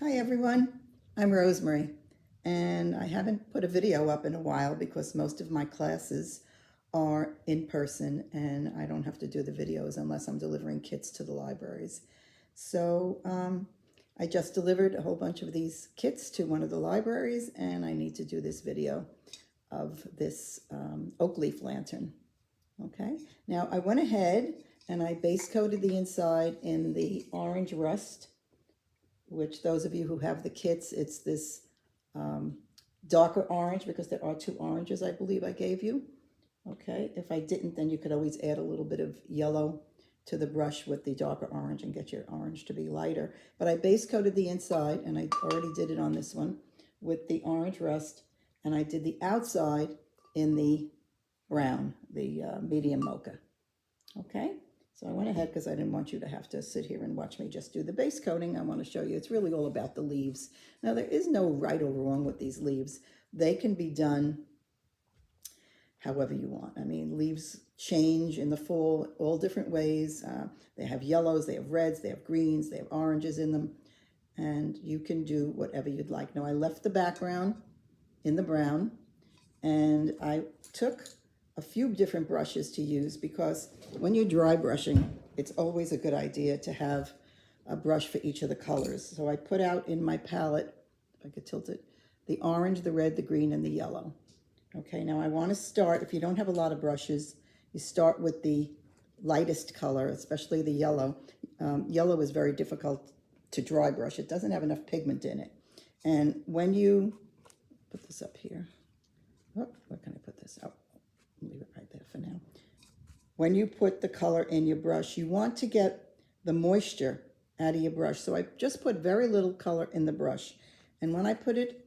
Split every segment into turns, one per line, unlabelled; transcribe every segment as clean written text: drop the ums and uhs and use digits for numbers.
Hi everyone, I'm Rosemary, and I haven't put a video up in a while because most of my classes are in person and I don't have to do the videos unless I'm delivering kits to the libraries. So I just delivered a whole bunch of these kits to one of the libraries and I need to do this video of this oak leaf lantern. Okay, now I went ahead and I base coated the inside in the orange rust, which those of you who have the kits, it's this um, darker orange because there are two oranges I believe I gave you. Okay, if I didn't, then you could always add a little bit of yellow to the brush with the darker orange and get your orange to be lighter. But I base coated the inside, and I already did it on this one, with the orange rust, and I did the outside in the brown, the medium mocha. Okay, so I went ahead because I didn't want you to have to sit here and watch me just do the base coating. I want to show you it's really all about the leaves. Now there is no right or wrong with these leaves. They can be done however you want. I mean, leaves change in the fall all different ways. They have yellows, they have reds, they have greens, they have oranges in them, and you can do whatever you'd like. Now I left the background in the brown, and I took a few different brushes to use because when you're dry brushing, it's always a good idea to have a brush for each of the colors. So I put out in my palette, if I could tilt it, the orange, the red, the green, and the yellow. Okay, now I want to start, if you don't have a lot of brushes, you start with the lightest color, especially the yellow. Yellow is very difficult to dry brush. It doesn't have enough pigment in it. And when you put this up here, oh, where can I put this? Oh, leave it right there for now. When you put the color in your brush, you want to get the moisture out of your brush. So I just put very little color in the brush. And when I put it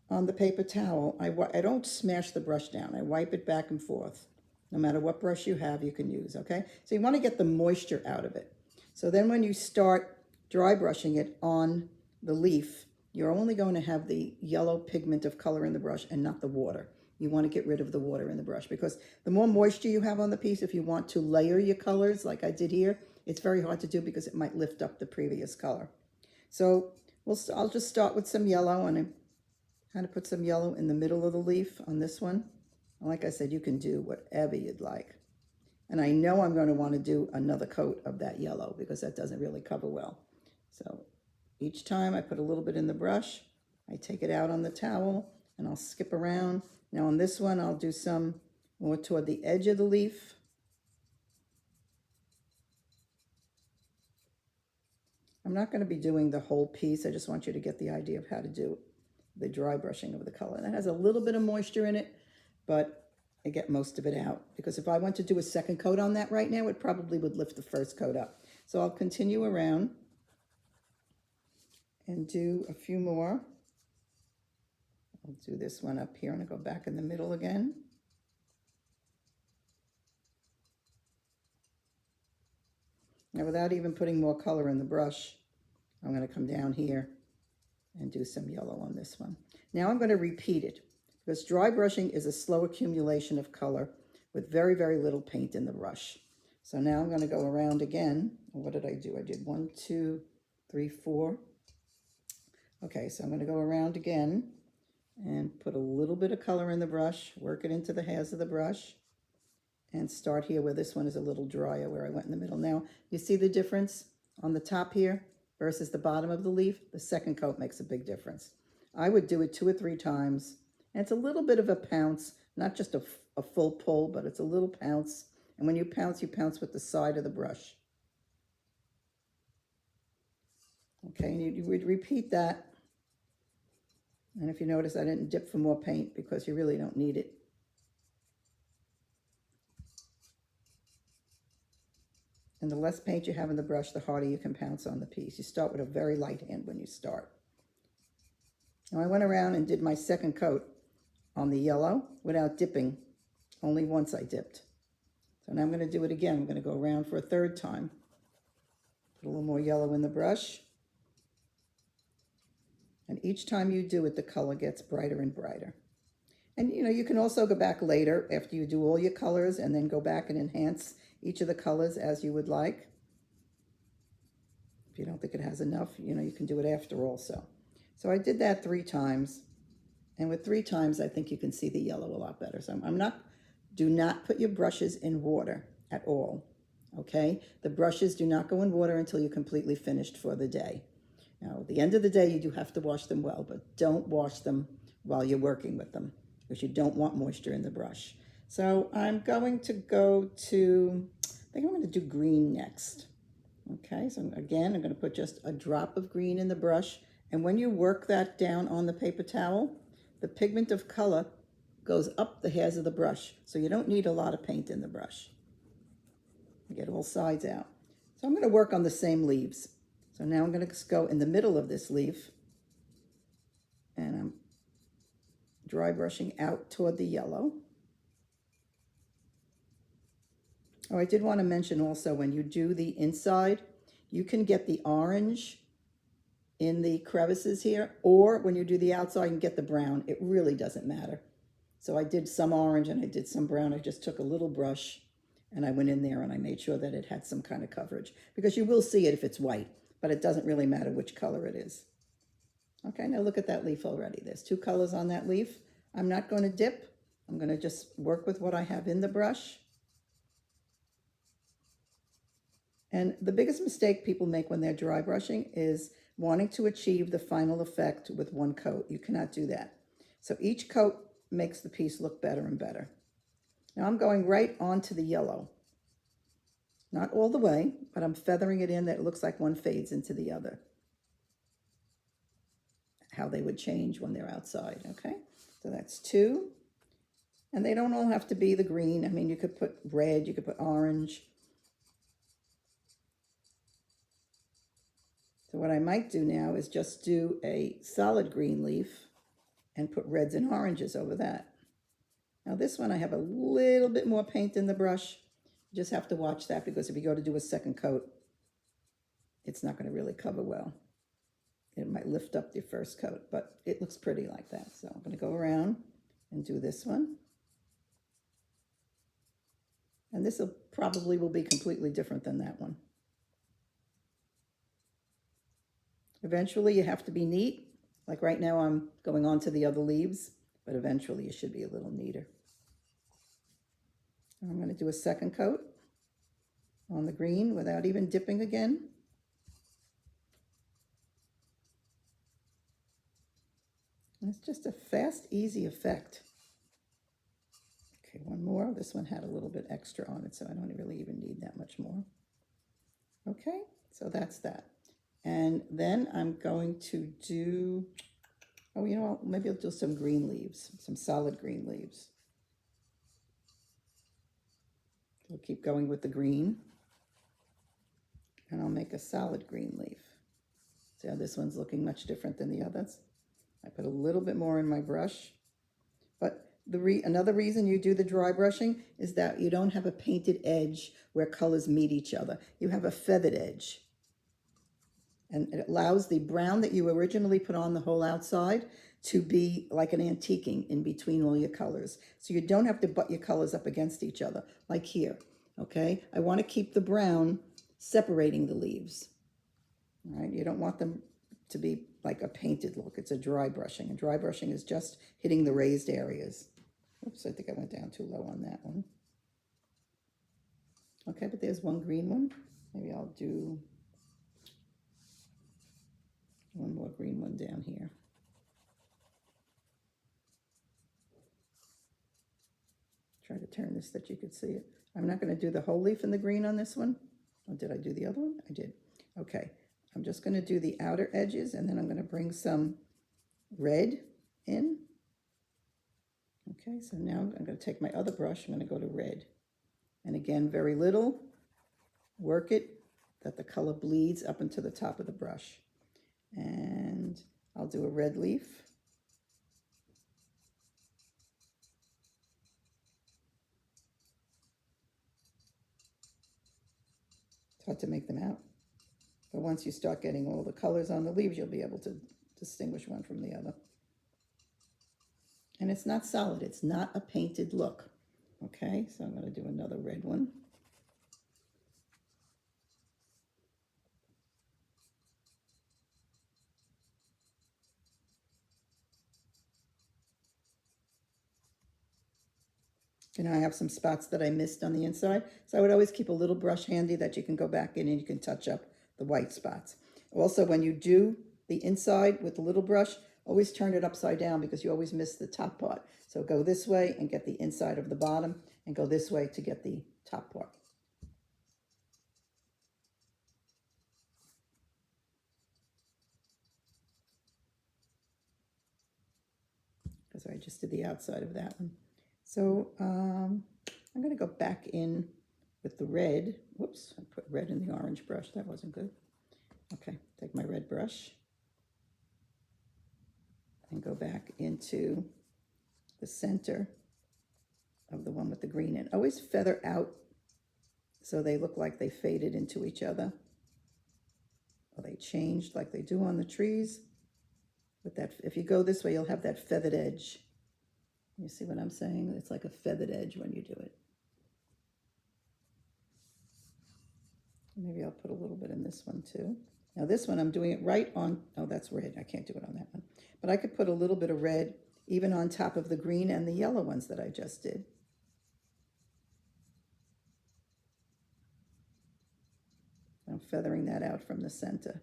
on the paper towel, I don't smash the brush down. I wipe it back and forth. No matter what brush you have, you can use, okay? So you want to get the moisture out of it. So then when you start dry brushing it on the leaf, you're only going to have the yellow pigment of color in the brush and not the water. You want to get rid of the water in the brush because the more moisture you have on the piece, if you want to layer your colors like I did here, it's very hard to do because it might lift up the previous color. So I'll just start with some yellow, and I'm going to put some yellow in the middle of the leaf on this one. And like I said, you can do whatever you'd like. And I know I'm going to want to do another coat of that yellow because that doesn't really cover well. So each time I put a little bit in the brush, I take it out on the towel and I'll skip around. Now on this one, I'll do some more toward the edge of the leaf. I'm not going to be doing the whole piece. I just want you to get the idea of how to do the dry brushing of the color. That has a little bit of moisture in it, but I get most of it out because if I went to do a second coat on that right now, it probably would lift the first coat up. So I'll continue around and do a few more. I'll do this one up here and I'll go back in the middle again. Now without even putting more color in the brush, I'm going to come down here and do some yellow on this one. Now I'm going to repeat it because dry brushing is a slow accumulation of color with very, very little paint in the brush. So now I'm going to go around again. What did I do? I did 1, 2, 3, 4. Okay, so I'm going to go around again and put a little bit of color in the brush, work it into the hairs of the brush, and start here where this one is a little drier, where I went in the middle. Now, you see the difference on the top here versus the bottom of the leaf? The second coat makes a big difference. I would do it 2 or 3 times, and it's a little bit of a pounce, not just a full pull, but it's a little pounce. And when you pounce with the side of the brush. Okay, and you would repeat that. And if you notice, I didn't dip for more paint because you really don't need it. And the less paint you have in the brush, the harder you can pounce on the piece. You start with a very light hand when you start. Now I went around and did my second coat on the yellow without dipping. Only once I dipped. So now I'm going to do it again. I'm going to go around for a third time. Put a little more yellow in the brush. And each time you do it, the color gets brighter and brighter. And you know, you can also go back later after you do all your colors and then go back and enhance each of the colors as you would like. If you don't think it has enough, you can do it after also. So I did that 3 times. And with 3 times, I think you can see the yellow a lot better. So do not put your brushes in water at all, okay? The brushes do not go in water until you're completely finished for the day. Now, at the end of the day, you do have to wash them well, but don't wash them while you're working with them because you don't want moisture in the brush. So I'm going to go to, I think I'm going to do green next. Okay, so again, I'm going to put just a drop of green in the brush. And when you work that down on the paper towel, the pigment of color goes up the hairs of the brush. So you don't need a lot of paint in the brush. You get all sides out. So I'm going to work on the same leaves. So now I'm going to go in the middle of this leaf. And I'm dry brushing out toward the yellow. Oh, I did want to mention also when you do the inside, you can get the orange in the crevices here, or when you do the outside, you can get the brown. It really doesn't matter. So I did some orange and I did some brown. I just took a little brush and I went in there and I made sure that it had some kind of coverage because you will see it if it's white, but it doesn't really matter which color it is. Okay, now look at that leaf already. There's 2 colors on that leaf. I'm not going to dip. I'm going to just work with what I have in the brush. And the biggest mistake people make when they're dry brushing is wanting to achieve the final effect with one coat. You cannot do that. So each coat makes the piece look better and better. Now I'm going right onto the yellow. Not all the way, but I'm feathering it in that it looks like one fades into the other. How they would change when they're outside, okay? So that's 2. And they don't all have to be the green. I mean, you could put red, you could put orange. So what I might do now is just do a solid green leaf and put reds and oranges over that. Now this one I have a little bit more paint in the brush. You just have to watch that because if you go to do a second coat, it's not going to really cover well. It might lift up your first coat, but it looks pretty like that. So I'm going to go around and do this one. And this probably will be completely different than that one. Eventually you have to be neat. Like right now I'm going on to the other leaves, but eventually you should be a little neater. And I'm going to do a second coat on the green without even dipping again. And it's just a fast, easy effect. Okay, one more. This one had a little bit extra on it, so I don't really even need that much more. Okay, so that's that. And then I'm going to do, oh, you know what? Maybe I'll do some green leaves, some solid green leaves. We'll keep going with the green. And I'll make a solid green leaf. See how this one's looking much different than the others? I put a little bit more in my brush. But another reason you do the dry brushing is that you don't have a painted edge where colors meet each other. You have a feathered edge. And it allows the brown that you originally put on the whole outside to be like an antiquing in between all your colors. So you don't have to butt your colors up against each other, like here, okay? I want to keep the brown separating the leaves, all right? You don't want them to be like a painted look. It's a dry brushing, and dry brushing is just hitting the raised areas. Oops, I think I went down too low on that one. Okay, but there's one green one. Maybe I'll do one more green one down here. Try to turn this that you could see it. I'm not going to do the whole leaf in the green on this one. Oh, did I do the other one? I did. Okay, I'm just going to do the outer edges, and then I'm going to bring some red in. Okay, so now I'm going to take my other brush. I'm going to go to red. And again, very little. Work it that the color bleeds up into the top of the brush. And I'll do a red leaf. It's hard to make them out. But once you start getting all the colors on the leaves, you'll be able to distinguish one from the other. And it's not solid. It's not a painted look. Okay, so I'm going to do another red one. You know, I have some spots that I missed on the inside, so I would always keep a little brush handy that you can go back in and you can touch up the white spots. Also, when you do the inside with the little brush, always turn it upside down because you always miss the top part. So go this way and get the inside of the bottom, and go this way to get the top part. Because I just did the outside of that one. So I'm going to go back in with the red. Whoops, I put red in the orange brush. That wasn't good. Okay, take my red brush and go back into the center of the one with the green in. Always feather out so they look like they faded into each other, or they changed like they do on the trees. With that, if you go this way, you'll have that feathered edge. You see what I'm saying? It's like a feathered edge when you do it. Maybe I'll put a little bit in this one too. Now this one I'm doing it right on, oh that's red, I can't do it on that one. But I could put a little bit of red even on top of the green and the yellow ones that I just did. I'm feathering that out from the center.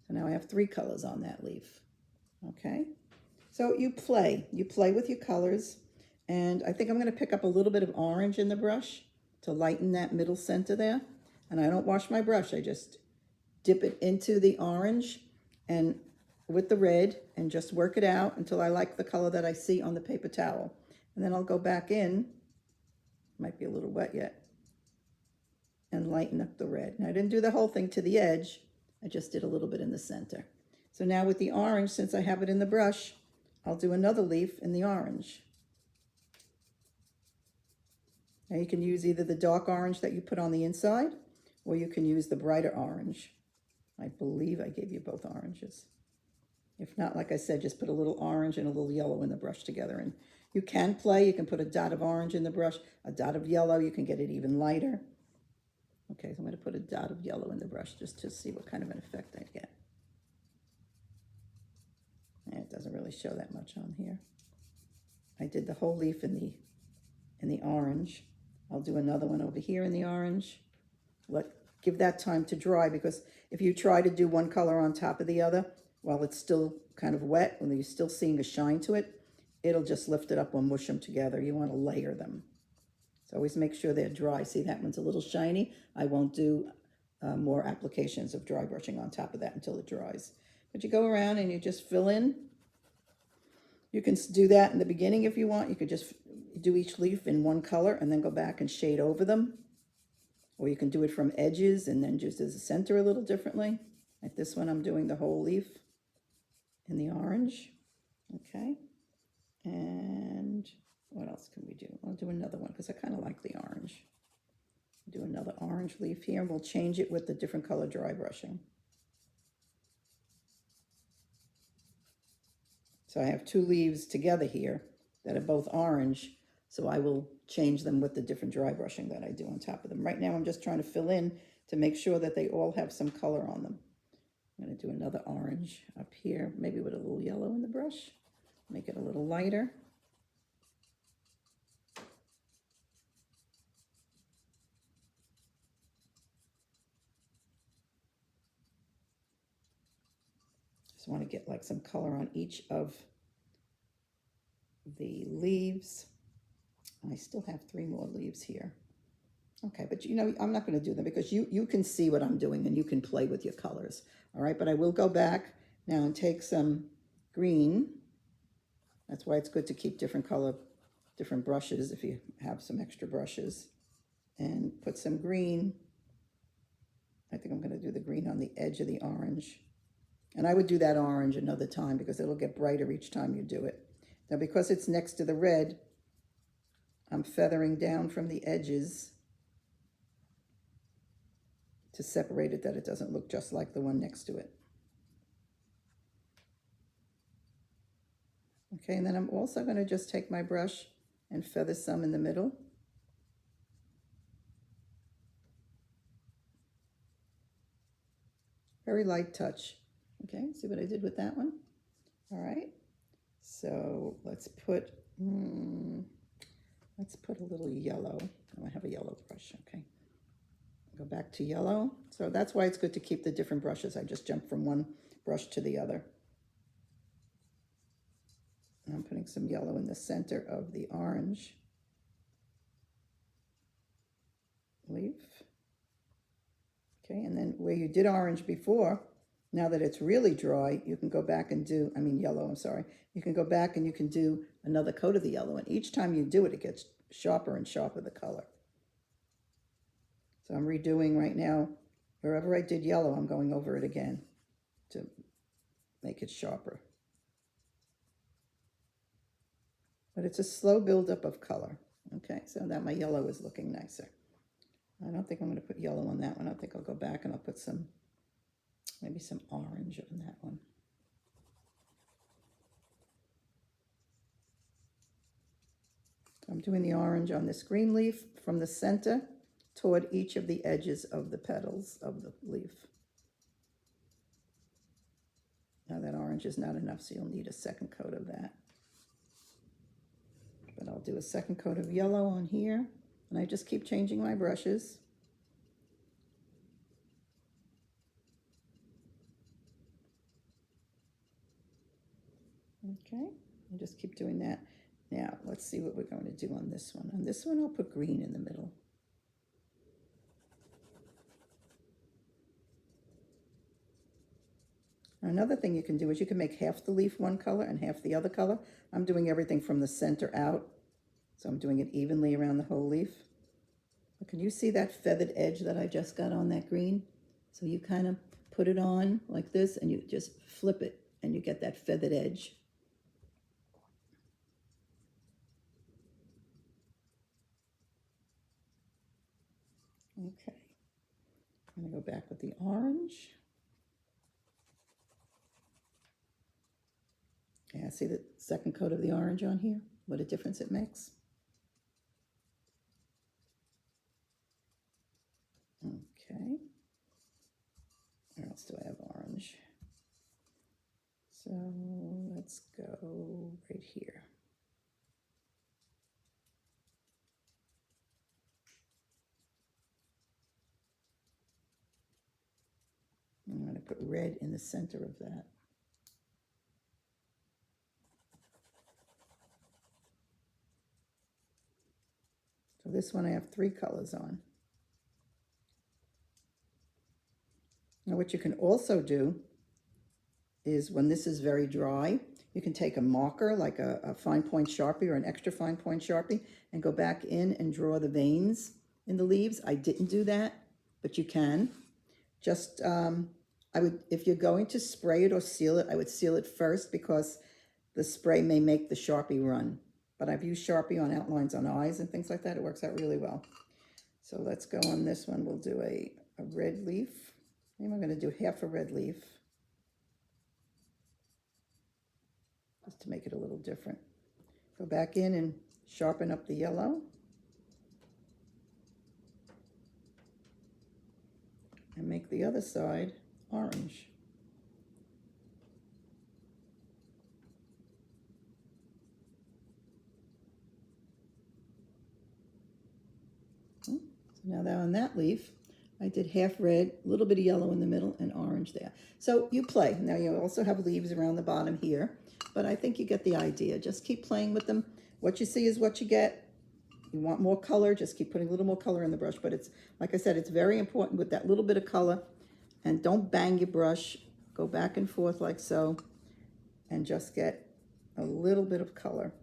So now I have 3 colors on that leaf. Okay, so you play with your colors, and I think I'm going to pick up a little bit of orange in the brush to lighten that middle center there. And I don't wash my brush, I just dip it into the orange and with the red and just work it out until I like the color that I see on the paper towel. And then I'll go back in, might be a little wet yet, and lighten up the red. And I didn't do the whole thing to the edge, I just did a little bit in the center. So now with the orange, since I have it in the brush, I'll do another leaf in the orange. Now you can use either the dark orange that you put on the inside, or you can use the brighter orange. I believe I gave you both oranges. If not, like I said, just put a little orange and a little yellow in the brush together. And you can play, you can put a dot of orange in the brush, a dot of yellow, you can get it even lighter. Okay, so I'm going to put a dot of yellow in the brush just to see what kind of an effect I get. And it doesn't really show that much on here. I did the whole leaf in the orange. I'll do another one over here in the orange. Give that time to dry, because if you try to do one color on top of the other while it's still kind of wet, when you're still seeing a shine to it, it'll just lift it up and mush them together. You want to layer them. So always make sure they're dry. See, that one's a little shiny. I won't do more applications of dry brushing on top of that until it dries. But you go around and you just fill in. You can do that in the beginning if you want. You could just do each leaf in one color and then go back and shade over them. Or you can do it from edges and then just as a center a little differently. Like this one, I'm doing the whole leaf in the orange. Okay. And what else can we do? I'll do another one because I kind of like the orange. Do another orange leaf here, and we'll change it with the different color dry brushing. So I have 2 leaves together here that are both orange, so I will change them with the different dry brushing that I do on top of them. Right now I'm just trying to fill in to make sure that they all have some color on them. I'm going to do another orange up here, maybe with a little yellow in the brush, make it a little lighter. Just want to get like some color on each of the leaves. I still have 3 more leaves here. Okay, but you know, I'm not going to do them because you can see what I'm doing and you can play with your colors. All right, but I will go back now and take some green. That's why it's good to keep different brushes if you have some extra brushes. And put some green. I think I'm going to do the green on the edge of the orange. And I would do that orange another time because it'll get brighter each time you do it. Now because it's next to the red, I'm feathering down from the edges to separate it that it doesn't look just like the one next to it. Okay, and then I'm also going to just take my brush and feather some in the middle. Very light touch. Okay, see what I did with that one? All right, so let's put, Let's put a little yellow. Oh, I have a yellow brush, okay. Go back to yellow. So that's why it's good to keep the different brushes. I just jumped from one brush to the other. And I'm putting some yellow in the center of the orange leaf. Okay, and then where you did orange before, now that it's really dry, you can go back and do, yellow, I'm sorry. You can go back and you can do another coat of the yellow, and each time you do it, it gets sharper and sharper, the color. So I'm redoing right now, wherever I did yellow, I'm going over it again to make it sharper. But it's a slow buildup of color. Okay, so that my yellow is looking nicer. I don't think I'm going to put yellow on that one. I think I'll go back and I'll put some, maybe some orange on that one. I'm doing the orange on this green leaf from the center toward each of the edges of the petals of the leaf. Now that orange is not enough, so you'll need a second coat of that. But I'll do a second coat of yellow on here, and I just keep changing my brushes. Okay, and just keep doing that. Now, let's see what we're going to do on this one. On this one, I'll put green in the middle. Another thing you can do is you can make half the leaf one color and half the other color. I'm doing everything from the center out, so I'm doing it evenly around the whole leaf. But can you see that feathered edge that I just got on that green? So you kind of put it on like this, and you just flip it, and you get that feathered edge. Okay, I'm going to go back with the orange. Yeah, see the second coat of the orange on here? What a difference it makes. Okay. Where else do I have orange? So let's go right here. I'm going to put red in the center of that. So this one I have 3 colors on. Now what you can also do is when this is very dry, you can take a marker like a fine point Sharpie or an extra fine point Sharpie and go back in and draw the veins in the leaves. I didn't do that, but you can. Just, if you're going to spray it or seal it, I would seal it first because the spray may make the Sharpie run. But I've used Sharpie on outlines on eyes and things like that. It works out really well. So let's go on this one. We'll do a red leaf. Maybe I'm going to do half a red leaf, just to make it a little different. Go back in and sharpen up the yellow. And make the other side orange. So now that on that leaf, I did half red, a little bit of yellow in the middle, and orange there. So you play. Now you also have leaves around the bottom here, but I think you get the idea. Just keep playing with them. What you see is what you get. You want more color, just keep putting a little more color in the brush. But it's, like I said, it's very important with that little bit of color. And don't bang your brush. Go back and forth like so. And just get a little bit of color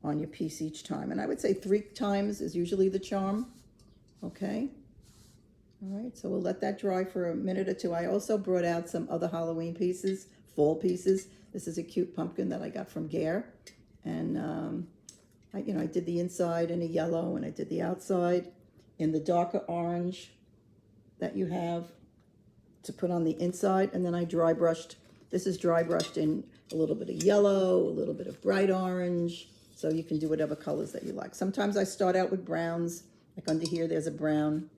on your piece each time. And I would say 3 times is usually the charm. Okay. All right, so we'll let that dry for a minute or 2. I also brought out some other Halloween pieces, fall pieces. This is a cute pumpkin that I got from Gare. And I did the inside in a yellow, and I did the outside in the darker orange that you have to put on the inside. And then I dry brushed, this is dry brushed in a little bit of yellow, a little bit of bright orange. So you can do whatever colors that you like. Sometimes I start out with browns, like under here there's a brown.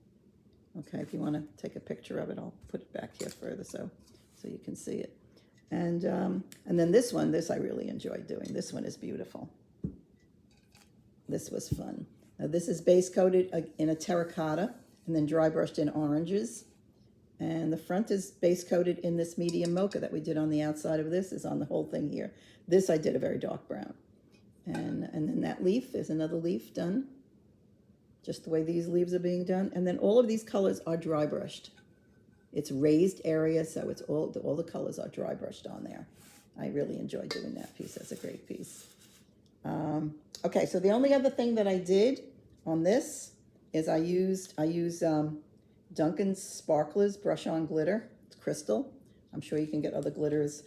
Okay, if you want to take a picture of it, I'll put it back here further so you can see it. And then this I really enjoyed doing. This one is beautiful. This was fun. Now this is base coated in a terracotta and then dry brushed in oranges. And the front is base coated in this medium mocha that we did on the outside of this, is on the whole thing here. This I did a very dark brown. And then that leaf is another leaf done, just the way these leaves are being done. And then all of these colors are dry brushed. It's raised area, so it's all the colors are dry brushed on there. I really enjoy doing that piece. That's a great piece. Okay, so the only other thing that I did on this is I use Duncan's Sparklers Brush On Glitter. It's crystal. I'm sure you can get other glitters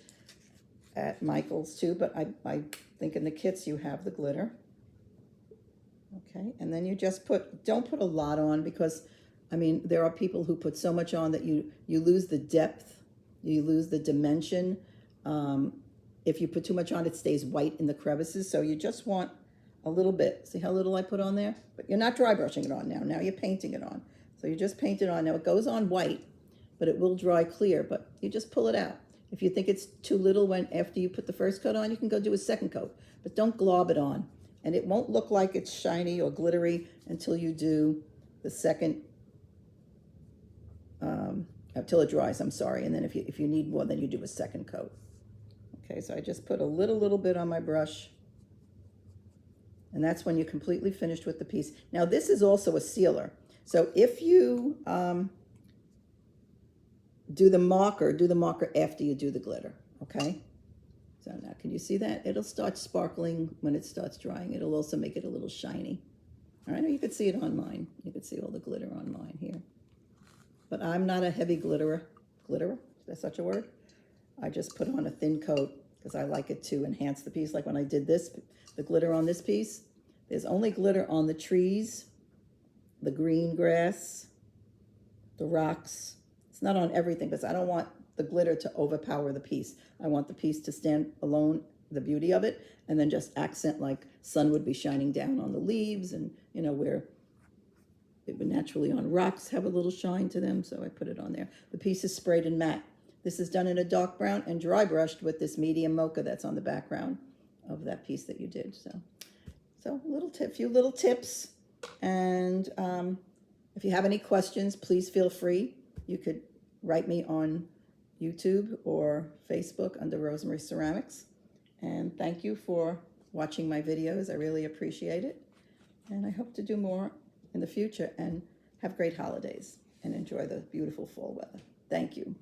at Michael's too, but I think in the kits you have the glitter. Okay, and then you just don't put a lot on, because I mean, there are people who put so much on that you lose the depth, you lose the dimension. If you put too much on, it stays white in the crevices, so you just want a little bit. See how little I put on there? But you're not dry brushing it on now. Now you're painting it on. So you just paint it on. Now it goes on white, but it will dry clear, but you just pull it out. If you think it's too little after you put the first coat on, you can go do a second coat, but don't glob it on. And it won't look like it's shiny or glittery until you do the second, until it dries, I'm sorry. And then if you need more, then you do a second coat. Okay, so I just put a little bit on my brush. And that's when you're completely finished with the piece. Now this is also a sealer. So if you do the marker after you do the glitter, okay? So now can you see that? It'll start sparkling when it starts drying. It'll also make it a little shiny. All right, you can see it on mine. You can see all the glitter on mine here. But I'm not a heavy glitterer. Glitterer, is that such a word? I just put on a thin coat because I like it to enhance the piece. Like when I did this, the glitter on this piece, there's only glitter on the trees, the green grass, the rocks. It's not on everything because I don't want the glitter to overpower the piece. I want the piece to stand alone, the beauty of it, and then just accent like sun would be shining down on the leaves, and you know, where it would naturally on rocks have a little shine to them, so I put it on there. The piece is sprayed in matte. This is done in a dark brown and dry brushed with this medium mocha that's on the background of that piece that you did. So few little tips. And if you have any questions, please feel free. You could write me on YouTube or Facebook under Rosemary Ceramics. And thank you for watching my videos. I really appreciate it. And I hope to do more in the future, and have great holidays and enjoy the beautiful fall weather. Thank you.